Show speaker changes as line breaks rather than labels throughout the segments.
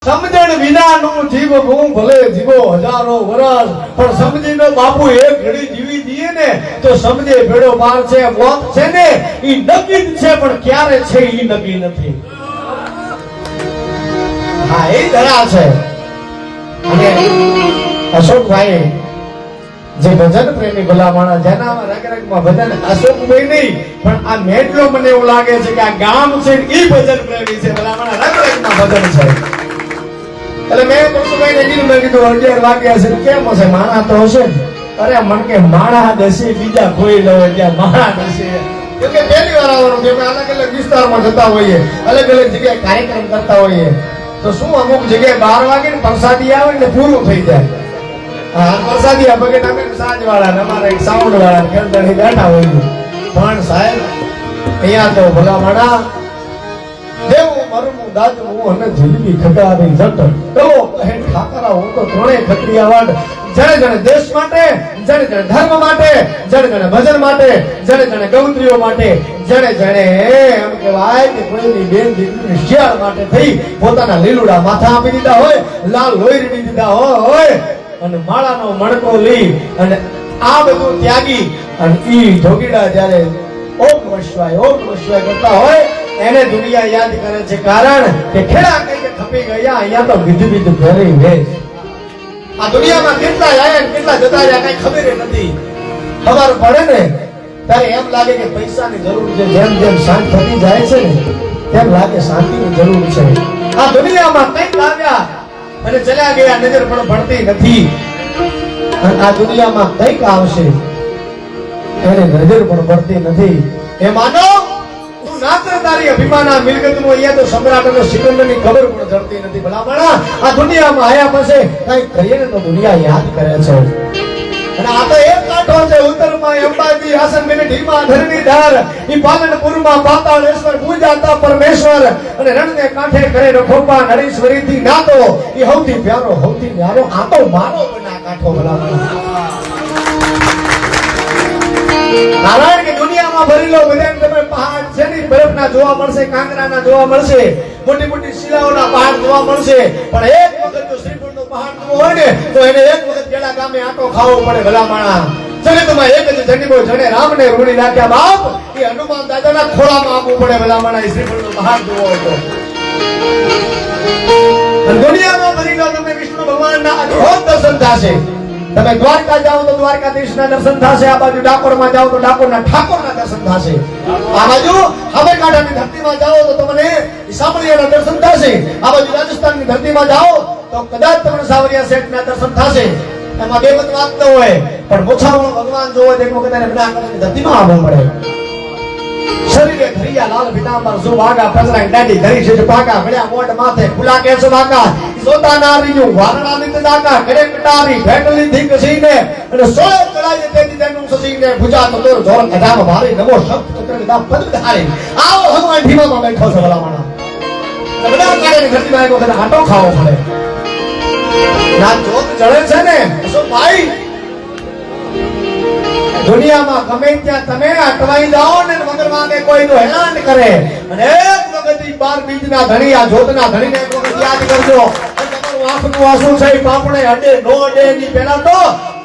સમજણ વિનાનું જીવવું ભલે જીવો હજારો વર્ષ, પણ સમજીનો બાપુ એક ઘડી જીવી દઈએ ને તો સમજે ભેડો પાર છે. મોત છે ને ઈ નક્કી જ છે, પણ ક્યારે છે ઈ નક્કી નથી. હા, એ ધરા છે. અને અશોકભાઈ જે ભજન પ્રેમી ભલામણા, જેના રગરગમાં ભજન અશોકભાઈ નહીં, પણ આ મેટલો મને એવું લાગે છે કે આ ગામ છે ઈ ભજન પ્રેમી છે. ભલામણા રગરગમાં ભજન છે. એટલે મેં પરશુભાઈ ને કીધું, મેં કીધું 11 વાગ્યા છે, કેમ હશે? માણા તો હશે. અરે મન કે માણા દસે બીજા કોઈ ન હોય ત્યાં માણા દસે. કેમકે પહેલી વાર આવવાનું છે. અલગ અલગ વિસ્તારમાં જતા હોઈએ, અલગ અલગ જગ્યાએ કાર્યક્રમ કરતા હોઈએ, તો શું અમુક જગ્યાએ 12 વાગે ને પ્રસાદી આવે ને પૂરું થઈ જાય. હા, પ્રસાદી આ બગેટ અમે સાંજ વાળા ને અમારા એક સાઉન્ડ વાળા ને ખેલદાણી બેઠા હોય. પણ સાહેબ અહીંયા તો ભલા માણા દેવું મરમું દાદવું અને જિંદગી ખટાવી જટ તો કહે ઠાકરા હું તો ત્રણેય ખત્રિયા વાડ. જણે જણે દેશ માટે, જણે જણે ધર્મ માટે, જણે જણે ભજન માટે, જણે જણે ગૌત્રીઓ માટે, જણે જણે એમ કહેવાય કે કોઈની બેન દીકરીની શિયાળ માટે થઈ પોતાના લીલુડા માથા આપી દીધા હોય, લાલ લોહી રેડી દીધા હોય, અને માળાનો મણકો લઈ અને આ બધું ત્યાગી અને ઈ ઢોગીડા જ્યારે ઓમ નમઃ શિવાય કરતા હોય એને દુનિયા યાદ કરે છે. કારણ કે ખેડા કઈ કે થપી ગયા, અહીંયા તો વિધ વિધ ભરી વેશ. આ દુનિયામાં કેટલા આયા ને કેટલા જતા રહ્યા કઈ ખબર નથી. ખબર પડે ને ત્યારે એમ લાગે કે પૈસાની જરૂર છે. જેમ જેમ શાંત થતી જાય છે ને તેમ લાગે શાંતિની જરૂર છે. આ દુનિયામાં કઈક લાગ્યા અને ચલ્યા ગયા, નજર પણ પડતી નથી. અને આ દુનિયામાં કઈક આવશે એને નજર પણ પડતી નથી. એ માનો નાત્ર તારી અભિમાના મિલકતનો અહીંયા તો સમ્રાટ અને સિકંદરની ખબર પણ જડતી નથી. ભલામણા આ દુનિયામાં આયા પછી કઈ કરીએ ને તો દુનિયા યાદ કરે છે. અને આ તો એક કાંઠો છે ઉત્તરમાં અંબાજી આસન મેને ઢીમા ધરની ધાર, ઈ પાલનપુરમાં પાતાળેશ્વર પૂજાતા પરમેશ્વર, અને રણને કાંઠે કરે રખોપા નરેશ્વરી થી નાતો, ઈ હૌથી પ્યારો હૌથી ન્યારો આ તો મારો બના કાંઠો. ભલામણા કારણ કે દુનિયામાં ભરેલો બધાને તમે પહાડ છે ને બરફના જોવા મળશે, કાંકરાના જોવા મળશે, મોટી મોટી શિલાઓના પહાડ જોવા મળશે, પણ એક વખત જો શ્રીફળનો પહાડ જોવો હોય ને તો એને એક વખત પેલા ગામે આટો ખાવો પડે. ભલામણા જગતમાં એક જ જનીબો જણે રામને રૂડી નાખ્યા બાપ, એ હનુમાન દાદાના ખોળામાં આપવું પડે. ભલામણા એ શ્રીફળનો પહાડ જોવો હોય તો. અને દુનિયામાં ભરેલો તમને વિષ્ણુ ભગવાનના અદ્ભુત દર્શન થશે. તમે દ્વારકા જાઓ તો દ્વારકાધીશના દર્શન થશે, આ બાજુ ડાકોરમાં જાઓ તો ડાકોરના ઠાકોરના દર્શન થશે, આ બાજુ સાબરકાંઠાની ધરતીમાં જાઓ તો તમને સામળિયાના દર્શન થશે, આ બાજુ રાજસ્થાનની ધરતીમાં જાઓ તો કદાચ તમને સાવરિયા શેઠના દર્શન થશે. એમાં બે મત વાત ન હોય, પણ મોછાવાળો ભગવાન જોવો તો એક વખત એને બનાકરની ધરતીમાં આવવું પડે. શરીરે ધરિયા લાલ પીતાંબર સુવાગા પસરાઈ દાઢી ધરી છે પાકા ઘડ્યા મોઢ માથે ખુલા કેસ વાકા સોતા નારીયું વારણા નિત દાકા કરે કટારી ભેટલી ધીક સીને અને સોળે ચડાઈ તેજી તેનું સસીને ભુજા તોર જોર કધામ ભારી નમો શબ્દ ચક્ર દા પદ ધારે આવો ભગવાન ભીમામાં બેઠો છે. ભલામણા બધા કાળેની ધરતીમાં એક વખત આટો ખાવો પડે. ના જોત જળે છે ને શું ભાઈ, દુનિયામાં ગમે ત્યાં તમે અટવાઈ જાઓ ને મગરવાને કોઈ તો હેરાન કરે, અને એક વખત 12 બીજના ધણી આ જોતના ધણીને એક વખત યાદ કરજો. તમારું આંખનું આંસુ છે પાપણે અડે નો અડે ની પહેલા તો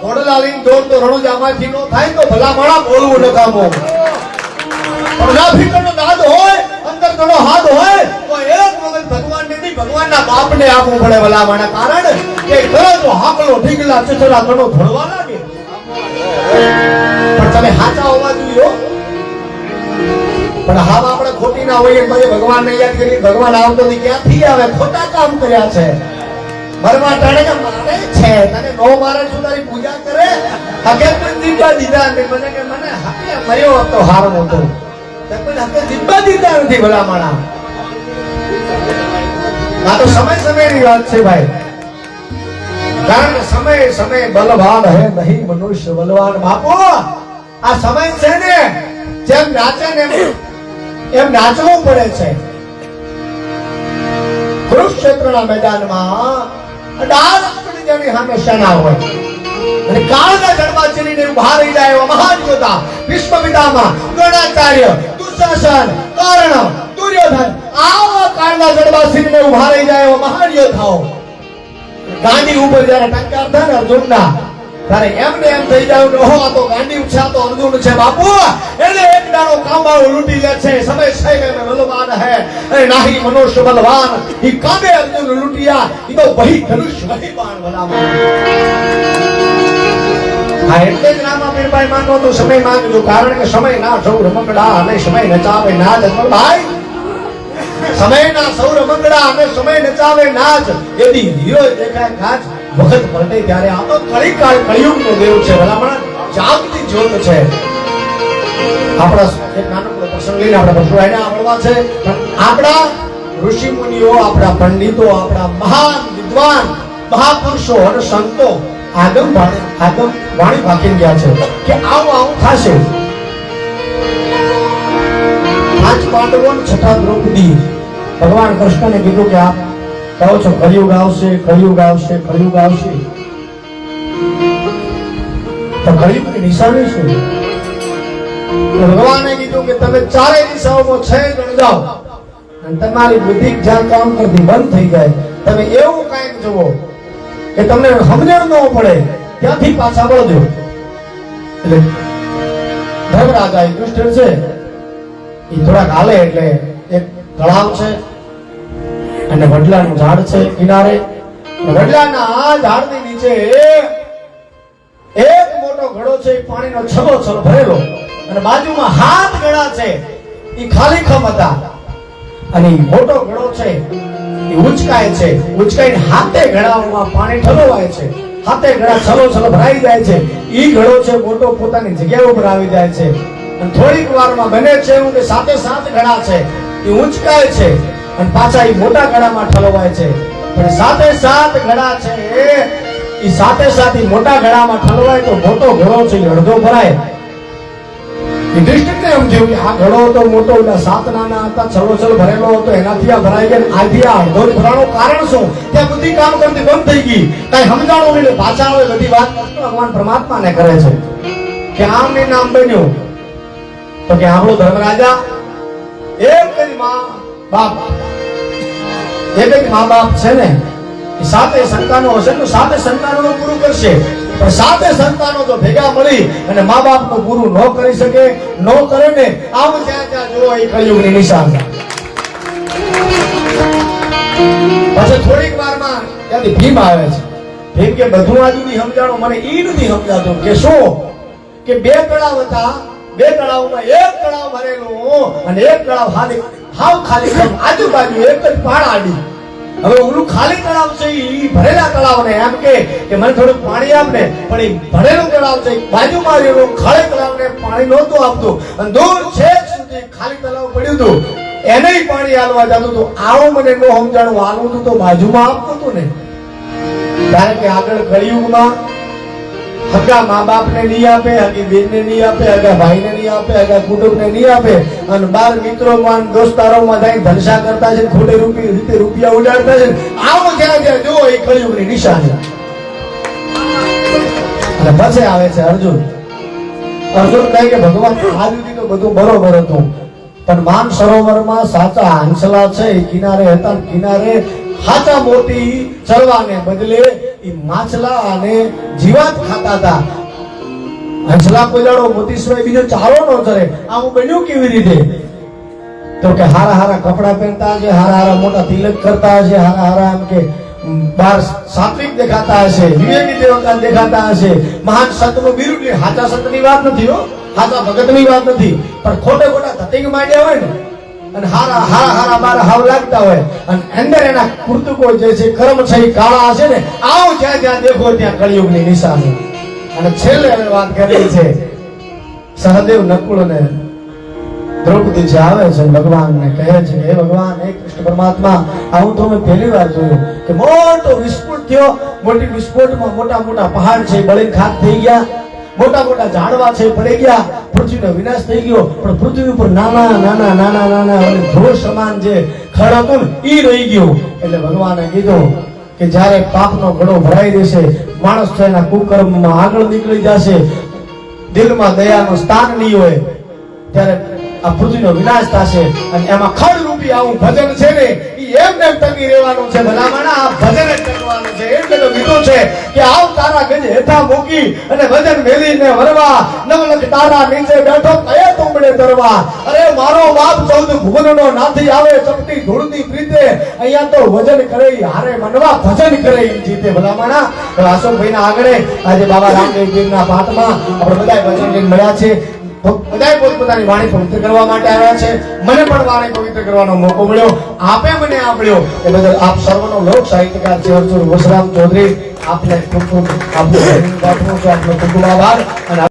ઘોડલા લઈને દોડ તો રણુજામાંથી નો થાય તો ભલામણા બોલવું નકામો. પણ નાભીકનો દાદ હોય, અંદર ઘણો હાથ હોય તો એક વખત ભગવાનને નહીં ભગવાનના બાપને આપવું પડે. ભલામણા કારણ કે કરો તો હાકલો ઢીકલા ચચરા ઘણો ધોળવા લાગે, પણ તમે સાચા હોવા જોઈએ. પણ હા આપણે ખોટી ના હોઈએ પછી ભગવાનને યાદ કરી ભગવાન આવતો નથી, ક્યાંથી આવે? ખોટા કામ કર્યા છે. મરવા ટાણે કે મારે છે તને નો મારે શું તારી પૂજા કરે? હકે પણ દીપા દીધા ને મને કે મને હકે મર્યો હતો હારો હતો તે પણ હકે દીપા દીધા નથી. ભલામણા આ તો સમય સમયની વાત છે ભાઈ. કારણ સમય સમય બલવાન હે નહીં મનુષ્ય બલવાન. બાપુ આ સમય છે ને જેમ નાચે ને એમ નાચવું પડે છે. કુરુક્ષેત્રના મેદાનમાં 18 જણી હંમેશા ના હોય, અને કાળના જડમાં ચીરીને ઉભા રહી જાય એવા મહાન યોદ્ધા ભીષ્મ પિતામહ, દ્રોણાચાર્ય, દુશાસન, કર્ણ, દુર્યોધન આવા કાળના જડબા સિંહને ઉભા રહી જાય એવો મહાન થાઓ. ગાંડી ઉપર જયારે ટંકાર થાય ને અર્જુનના, તારે એમને એમ થઈ જાવ કે ઓહો આ તો ગાંડી છે, આ તો અર્જુન છે બાપુ. એને એક દાડો કામવાળો લૂંટી લે છે. સમય સૈમે મે બલવાન હે અરે નાહી મનુષ્ય બલવાન. ઈ કામે અર્જુન લૂંટિયા, ઈ તો વહી ધનુષ વહી બાણ બલામાં. હા એટલે જ રામાપીરભાઈ માંગો તો સમય માંગજો, કારણ કે સમય ના સૌ રમકડા અને સમય નચાવે નાચ. ભાઈ સમય ના સૌ રમકડા અને સમય નચાવે નાચ. એદી હીરો દેખાય કાચ વખત પલટે ત્યારે. આ તો કળીકાળ કળિયુગનો દેવ છે ભલામણ, જાગતી જ્યોત છે. આપણા એક નાનકડો પ્રસંગ લઈને આપણે પરશુરાયને મળવા છે. પણ આપણા ઋષિ મુનિઓ, આપણા પંડિતો, આપણા મહાન વિદ્વાન મહાપુરુષો અને સંતો આગમ વાણી ભાખી ગયા છે કે આવું થશે. પાંચ પાંડવો છઠ્ઠા દ્રૌપદી ભગવાન કૃષ્ણને કીધું કે આપ કહો છો કળિયુગ આવશે, કળિયુગ આવશે, કળિયુગ આવશે. તો કળિયુગની નિશાની શું? ભગવાને કીધું કે તમે ચારે દિશાઓમાં 6 જણ જાઓ અને તમારી બુદ્ધિ જ્યાં કામ કરતી બંધ થઈ જાય, તમે એવું કાંઈક જુઓ કે તમને સમજણ ન પડે, ત્યાંથી પાછા વળજો. એટલે ધર્મરાજા યુધિષ્ઠિર છે એ થોડાક હાલે એટલે એક તળાવ છે અને વડલાનું ઝાડ છે કિનારે. વડલાના આ ઝાડની નીચે એક મોટો ઘડો છે, પાણીનો છલોછલ ભરેલો, અને બાજુમાં 7 ઘડા છે એ ખાલી ખમ હતા. અને મોટો ઘડો છે એ ઉચકાય છે, ઉચકાઈને 7 ઘડાઓમાં પાણી ઠલવાય છે. 7 ઘડા છલોછલ ભરાઈ જાય છે. ઈ ઘડો છે મોટો પોતાની જગ્યા ઉપર આવી જાય છે. અને થોડીક વારમાં બને છે એવું કે 7 ઘડા છે એ ઉચકાય છે અને પાછા એ મોટા ઘડામાં ઠલવાય છે. પણ 7 ઘડા છે એ 7 મોટા ઘડામાં ઠલવાય તો મોટો ઘડો છે એ અડધો ભરાય. યુધિષ્ઠિરને એમ થયું કે આ ઘડો તો મોટો, એટલે 7 નાના હતા, છલોછલ ભરેલો હતો, એનાથી આ ભરાઈ ગયા, આથી આ અડધો ભરાણું કારણ શું? ત્યાં બુદ્ધિ કામ કરતી બંધ થઈ ગઈ. કઈ સમજાણું એટલે પાછા આવે બધી વાત ભગવાન પરમાત્માને કરે છે કે આમ ને નામ બન્યું. તો કે આપણો ધર્મરાજા એક જ મા બાપ છે ને, 7 સંતાનો હશે તો 7 સંતાનોનું પૂરું કરશે. પણ 7 સંતાનો જો ભેગા મળી અને મા બાપનું પૂરું ન કરી શકે, ન કરે ને, આવું જ્યાં ત્યાં જોવો એ કળિયુગની નિશાન. પછી થોડીક વારમાં ત્યાંથી ભીમ આવે છે. ભીમ કે બધું આજુ ની સમજાણો, મને ઈ નથી સમજાતું કે શું કે 2 તળાવ હતા, 2 તળાવમાં એક તળાવ ભરેલું અને એક તળાવ હાવ ખાલી, આજુબાજુ એક જ પાળ આડી. હવે ઓલું ખાલી તળાવ છે ઈ ભરેલા તળાવને એમ કે મને થોડું પાણી આપ ને, પણ એ ભરેલું તળાવ છે બાજુમાં રહેલું ખાલી તળાવને પાણી નહોતું આપતું અને દૂર છેક સુધી ખાલી તળાવ પડ્યું હતું, એને પાણી આલવા જતું હતું. આવું મને ન સમજાણું, આવું હતું તો બાજુમાં આપતું હતું ને. કારણ કે આગળ કળિયુગમાં હગા મા બાપને નહીં આપે, હગી બેનને નહીં આપે, હગા ભાઈને નહીં આપે, હગા કુટુંબને નહીં આપે, અને 12 મિત્રોમાં દોસ્તારોમાં જઈને ધનસા કરતા છે, ખોટે રીતે રૂપિયા ઉડાડતા છે. આવો જ્યાં જ્યાં જો એ કળિયુગની નિશાની. અને પછી આવે છે અર્જુન. અર્જુન કહે કે ભગવાન આ સુધી તો બધું બરોબર હતું, પણ માન સરોવરમાં સાચા હંસલા છે એ કિનારે હતા, કિનારે ખાચા મોટી ચરવાને બદલે ઈ માછલા અને જીવાત ખાતા હતા. હંસલા કોઈ દાડો મોતી સિવાય બીજો ચારો ન ચરે. આવું બન્યું કેવી રીતે? તો કે હારા હારા કપડા પહેરતા હશે, હારા હારા મોટા તિલક કરતા હશે, હારા હારા એમ કે બાર સાત્વિક દેખાતા હશે, વિવેકી દેવતા દેખાતા હશે, મહાન સંતનું બિરુદ. હાચા સંતની વાત નથી હો, હાચા ભગતની વાત નથી, પણ ખોટે ખોટા ધતિંગ માંડ્યા હોય ને અને હારા બાર હાવ લાગતા હોય અને અંદર એના કૃતકો જે છે, કર્મ છે એ કાળા હશે ને, આવો જ્યાં જ્યાં દેખો ત્યાં કળિયુગની નિશાની. અને છેલ્લે વાત કરી છે સહદેવ નકુળ ને દ્રૌપદી જે આવે છે ભગવાનને કહે છે કે હે ભગવાન, હે કૃષ્ણ પરમાત્મા, આવું તો મેં પહેલી વાર જોયું કે મોટો વિસ્ફોટ થયો. મોટી વિસ્ફોટમાં મોટા મોટા પહાડ છે બળીને ખાક થઈ ગયા, મોટા મોટા ઝાડવા છે પડી ગયા, પૃથ્વીનો વિનાશ થઈ ગયો. પણ પૃથ્વી ઉપર નાના ધ્રુવ સમાન જે ખડ હતું ને ઈ રહી ગયું. એટલે ભગવાને કીધું કે જ્યારે પાપનો ઘડો ભરાઈ દેશે, માણસ તો એના કુકર્મમાં આગળ નીકળી જશે, દિલમાં દયાનું સ્થાન નહીં હોય, ત્યારે આ પૃથ્વીનો વિનાશ થશે અને એમાં ખડ રૂપી રૂપી આવું ભજન છે ને ઈ એમને એમ ટકી રહેવાનું છે ભલામણા આ ભજન જ ટકવાનું છે એટલે તો કીધું છે કે આવ તારા ગજ હેઠા મૂકી અને ભજન મેલીને વરવા નવલખ તારા નીચે બેઠો કયા તુંબડે તરવા અરે મારો બાપ 14 ભુવનનો નાથી આવે ચપટી ધૂળની પ્રીતે અહીંયા તો ભજન કરે ઈ હારે મનવા ભજન કરે ઈ જીતે ભલામણા તો અશોકભાઈના આગળ આજે બાબા રામદેવજીના પાઠમાં આપણે બધા ભજન લઈને મળ્યા છે બધાય પોતપોતાની વાણી પવિત્ર કરવા માટે આવ્યા છે મને પણ વાણી પવિત્ર કરવાનો મોકો મળ્યો આપે મને આપ્યો એ બદલ આપ સર્વનો લોક સાહિત્યકાર ચેરચુર વસરામ ચૌધરી આપને ખૂબ ખૂબ આપનો ખૂબ ખૂબ આભાર અને